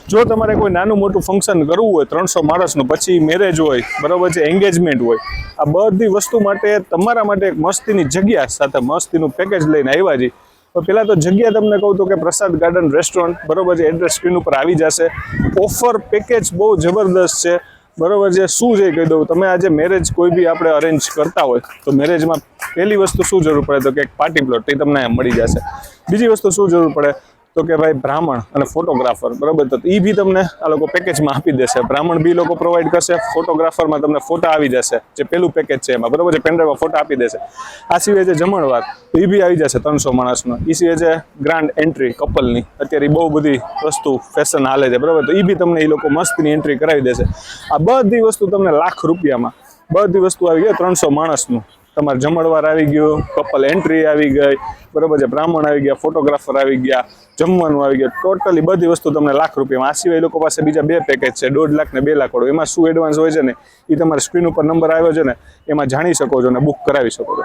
જો તમારે કોઈ નાનું મોટું ફંક્શન કરવું હોય 300 માણસનું, પછી મેરેજ હોય, બરાબર છે, એન્ગેજમેન્ટ હોય, આ બધી વસ્તુ માટે તમારા માટે એક મસ્તીની જગ્યા સાથે મસ્તીનું પેકેજ લઈને આવ્યા છીએ. તો પહેલાં તો જગ્યા તમને કહું તો કે પ્રસાદ ગાર્ડન રેસ્ટોરન્ટ, બરાબર છે, એડ્રેસ સ્ક્રીન ઉપર આવી જશે. ઓફર પેકેજ બહુ જબરદસ્ત છે, બરાબર છે. શું છે કહી દઉં, તમે આજે મેરેજ કોઈ બી આપણે અરેન્જ કરતા હોય તો મેરેજમાં પહેલી વસ્તુ શું જરૂર પડે તો કે એક પાર્ટી પ્લોટ, એ તમને મળી જશે. બીજી વસ્તુ શું જરૂર પડે તો કે ભાઈ બ્રાહ્મણ અને ફોટોગ્રાફર, બરાબર, તો એ બી તમને આ લોકો પેકેજમાં આપી દેશે. બ્રાહ્મણ બી લોકો પ્રોવાઈડ કરશે, ફોટોગ્રાફરમાં તમને ફોટા આવી જશે, જે પેલું પેકેજ છે એમાં, બરાબર છે, પેનડ્રાઈવમાં ફોટા આપી દેશે. આ સિવાય જે જમણવાર એ બી આવી જશે 300 માણસનો. એ સિવાય જે ગ્રાન્ડ એન્ટ્રી કપલની, અત્યારે બહુ બધી વસ્તુ ફેશન હાલે છે, બરાબર, તો એ બી તમને એ લોકો મસ્તની એન્ટ્રી કરાવી દેશે. આ બધી વસ્તુ તમને ₹1,00,000 બધી વસ્તુ આવી ગઈ. 300 માણસનું તમારે જમણવાર આવી ગયું, કપલ એન્ટ્રી આવી ગઈ, બરાબર છે, બ્રાહ્મણ આવી ગયા, ફોટોગ્રાફર આવી ગયા, જમવાનું આવી ગયું, ટોટલી બધી વસ્તુ તમને ₹1,00,000. આ સિવાય એ લોકો પાસે બીજા 2 પેકેજ છે, 1.5 લાખ ને 2 લાખ વાળું. એમાં શું એડવાન્સ હોય છે ને એ તમારે સ્ક્રીન ઉપર નંબર આવ્યો છે ને એમાં જાણી શકો છો અને બુક કરાવી શકો છો.